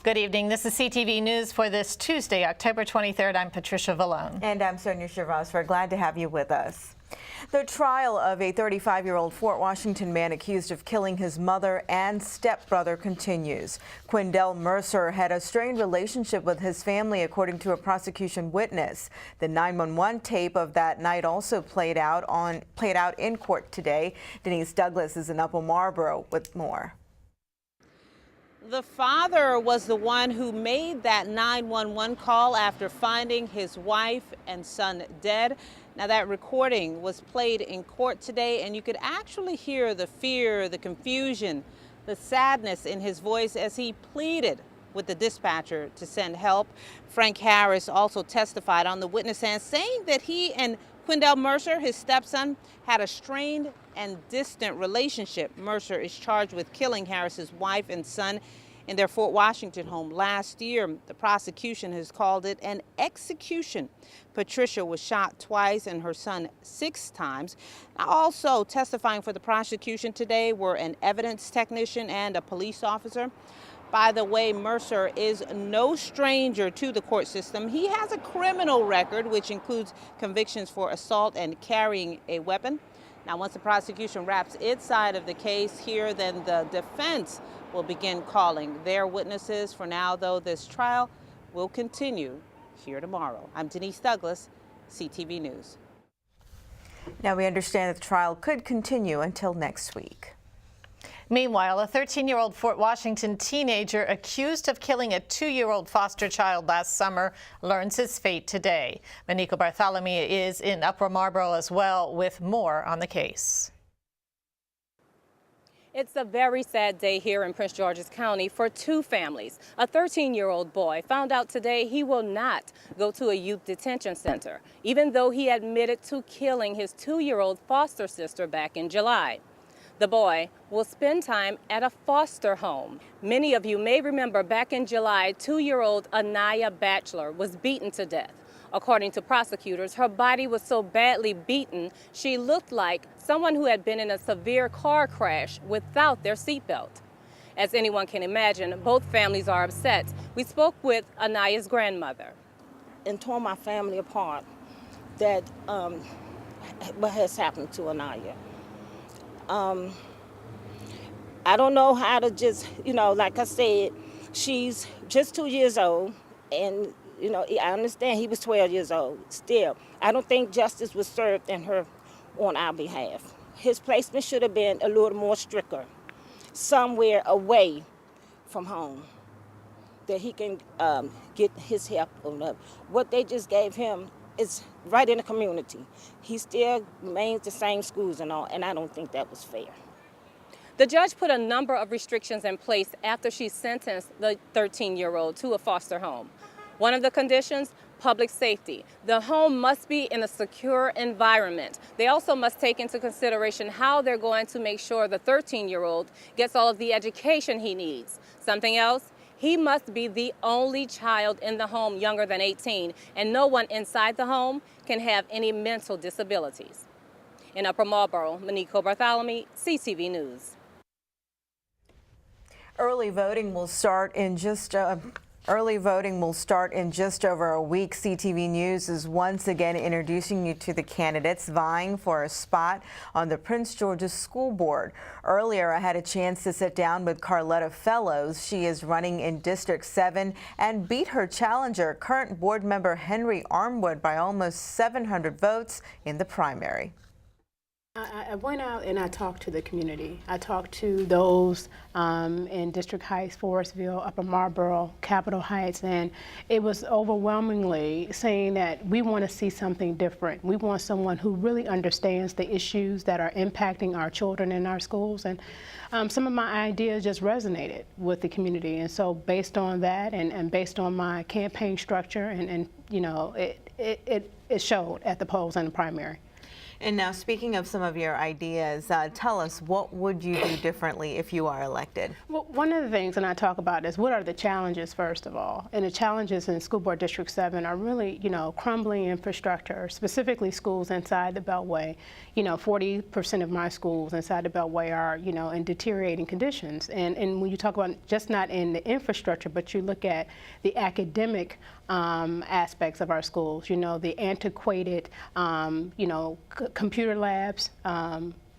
Good evening. This is CTV News for this Tuesday, October 23rd. I'm Patricia Vallone. And I'm Sonia Shavas. We're glad to have you with us. The trial of a 35-year-old Fort Washington man accused of killing his mother and stepbrother continues. Quindell Mercer had a strained relationship with his family, according to a prosecution witness. The 911 tape of that night also played out in court today. Denise Douglas is in Upper Marlboro with more. The father was the one who made that 911 call after finding his wife and son dead. Now, that recording was played in court today, and you could actually hear the fear, the confusion, the sadness in his voice as he pleaded with the dispatcher to send help. Frank Harris also testified on the witness stand, saying that he and Quindell Mercer, his stepson, had a strained and distant relationship. Mercer is charged with killing Harris's wife and son in their Fort Washington home last year. The prosecution has called it an execution. Patricia was shot twice and her son 6 times. Also testifying for the prosecution today were an evidence technician and a police officer. By the way, Mercer is no stranger to the court system. He has a criminal record, which includes convictions for assault and carrying a weapon. Now, once the prosecution wraps its side of the case here, then the defense will begin calling their witnesses. For now, though, this trial will continue here tomorrow. I'm Denise Douglas, CTV News. Now, we understand that the trial could continue until next week. Meanwhile, a 13-year-old Fort Washington teenager accused of killing a 2-year-old foster child last summer learns his fate today. Manico Bartholomew is in Upper Marlboro as well with more on the case. It's a very sad day here in Prince George's County for 2 families. A 13-year-old boy found out today he will not go to a youth detention center, even though he admitted to killing his 2-year-old foster sister back in July. The boy will spend time at a foster home. Many of you may remember back in July, 2-year-old Anaya Batchelor was beaten to death. According to prosecutors, her body was so badly beaten, she looked like someone who had been in a severe car crash without their seatbelt. As anyone can imagine, both families are upset. We spoke with Anaya's grandmother. And tore my family apart, that what has happened to Anaya. I don't know how to just, like I said, she's just 2 years old, and, I understand he was 12 years old. Still, I don't think justice was served in her on our behalf. His placement should have been a little more stricter, somewhere away from home, that he can get his help. What they just gave him is right in the community. He still remains the same schools and all, and I don't think that was fair. The judge put a number of restrictions in place after she sentenced the 13-year-old to a foster home. One of the conditions, public safety. The home must be in a secure environment. They also must take into consideration how they're going to make sure the 13-year-old gets all of the education he needs. Something else? He must be the only child in the home younger than 18, and no one inside the home can have any mental disabilities. In Upper Marlboro, Manico Bartholomew, CTV News. Early voting will start in just over a week. CTV News is once again introducing you to the candidates vying for a spot on the Prince George's School Board. Earlier, I had a chance to sit down with Carletta Flowers. She is running in District 7 and beat her challenger, current board member Henry Armwood, by almost 700 votes in the primary. I went out and I talked to the community. I talked to those in District Heights, Forestville, Upper Marlboro, Capitol Heights, and it was overwhelmingly saying that we want to see something different. We want someone who really understands the issues that are impacting our children in our schools, and some of my ideas just resonated with the community. And so based on that and based on my campaign structure, and it showed at the polls and the primary. And now, speaking of some of your ideas, tell us, what would you do differently if you are elected? Well, one of the things, and I talk about is, what are the challenges, first of all? And the challenges in School Board District 7 are really, crumbling infrastructure, specifically schools inside the Beltway. 40% of my schools inside the Beltway are, in deteriorating conditions. And when you talk about just not in the infrastructure, but you look at the academic aspects of our schools, the antiquated, computer labs,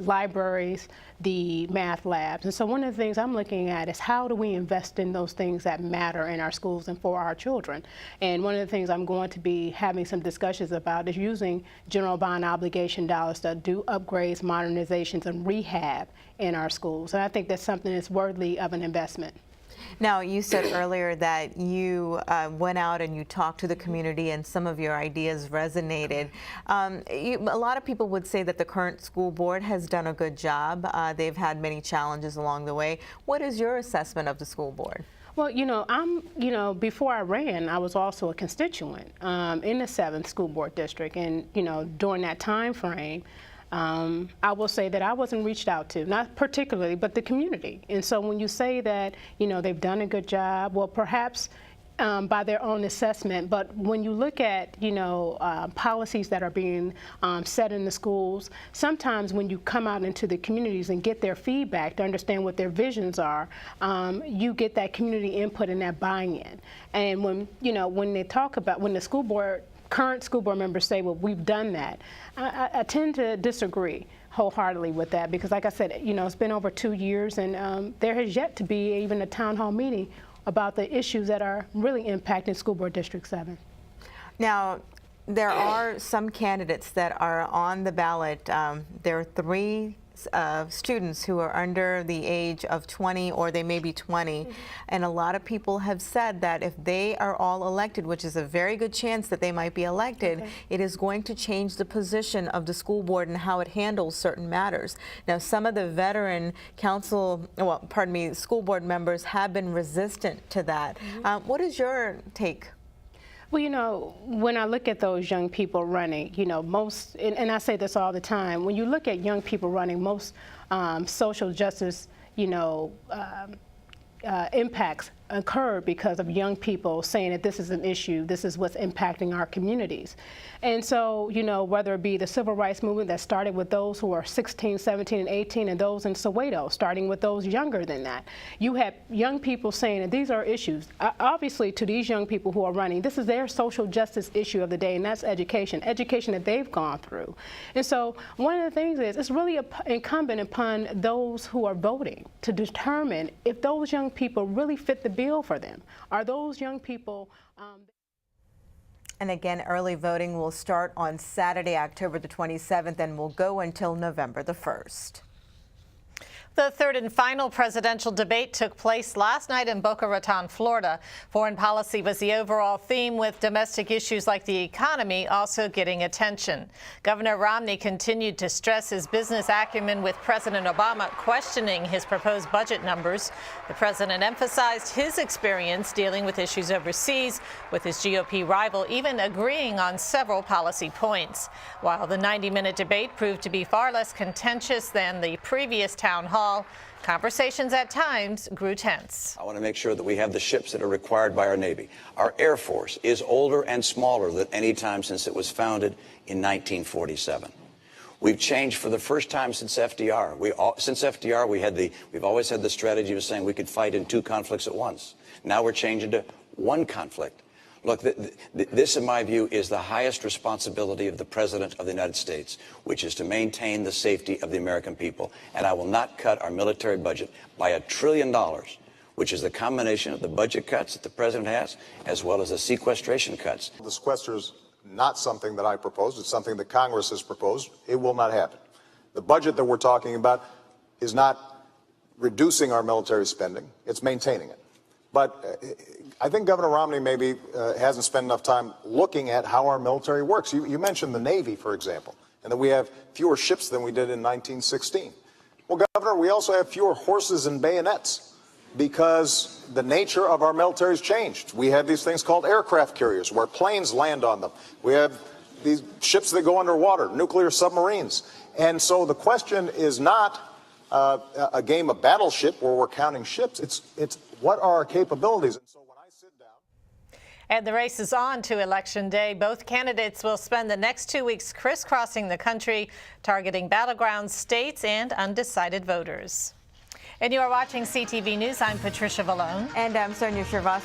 libraries, the math labs. And so one of the things I'm looking at is, how do we invest in those things that matter in our schools and for our children? And one of the things I'm going to be having some discussions about is using general bond obligation dollars to do upgrades, modernizations, and rehab in our schools. And I think that's something that's worthy of an investment. Now, you said earlier that you went out and you talked to the community and some of your ideas resonated. A lot of people would say that the current school board has done a good job. They've had many challenges along the way. What is your assessment of the school board? Well, before I ran, I was also a constituent in the 7th School Board District. And, during that time frame, I will say that I wasn't reached out to, not particularly, but the community. And so when you say that, they've done a good job, well, perhaps by their own assessment, but when you look at, policies that are being set in the schools, sometimes when you come out into the communities and get their feedback to understand what their visions are, you get that community input and that buy-in. And when they talk about, when the current school board members say, well, we've done that, I tend to disagree wholeheartedly with that, because like I said, it's been over 2 years, and there has yet to be even a town hall meeting about the issues that are really impacting School Board District 7. Now, there are some candidates that are on the ballot. There are 3 students who are under the age of 20, or they may be 20. And a lot of people have said that if they are all elected, which is a very good chance that they might be elected, it is going to change the position of the school board and how it handles certain matters. Now, some of the veteran school board members have been resistant to that. What is your take? Well, when I look at those young people running, most, and I say this all the time, when you look at young people running, most social justice, impacts occur because of young people saying that this is an issue, this is what's impacting our communities. And so, whether it be the civil rights movement that started with those who are 16, 17, and 18, and those in Soweto, starting with those younger than that. You have young people saying that these are issues. Obviously, to these young people who are running, this is their social justice issue of the day, and that's education that they've gone through. And so, one of the things is, it's really incumbent upon those who are voting to determine if those young people really fit the bill for them. Are those young people... And again, early voting will start on Saturday, October the 27th, and will go until November the 1st. The third and final presidential debate took place last night in Boca Raton, Florida. Foreign policy was the overall theme, with domestic issues like the economy also getting attention. Governor Romney continued to stress his business acumen, with President Obama questioning his proposed budget numbers. The president emphasized his experience dealing with issues overseas, with his GOP rival even agreeing on several policy points. While the 90-minute debate proved to be far less contentious than the previous town hall, conversations at times grew tense. I want to make sure that we have the ships that are required by our Navy. Our Air Force is older and smaller than any time since it was founded in 1947. We've changed for the first time since FDR. Since FDR, we've always had the strategy of saying we could fight in 2 conflicts at once. Now we're changing to 1 conflict. Look, this, in my view, is the highest responsibility of the President of the United States, which is to maintain the safety of the American people. And I will not cut our military budget by $1 trillion, which is the combination of the budget cuts that the President has, as well as the sequestration cuts. The sequester is not something that I proposed. It's something that Congress has proposed. It will not happen. The budget that we're talking about is not reducing our military spending. It's maintaining it. But I think Governor Romney maybe hasn't spent enough time looking at how our military works. You mentioned the Navy, for example, and that we have fewer ships than we did in 1916. Well, Governor, we also have fewer horses and bayonets because the nature of our military has changed. We have these things called aircraft carriers where planes land on them. We have these ships that go underwater, nuclear submarines. And so the question is not a game of battleship where we're counting ships. It's what are our capabilities? And so when I sit down. And the race is on to Election Day. Both candidates will spend the next 2 weeks crisscrossing the country, targeting battleground states and undecided voters. And you are watching CTV News. I'm Patricia Vallone. And I'm Sonia Shervas.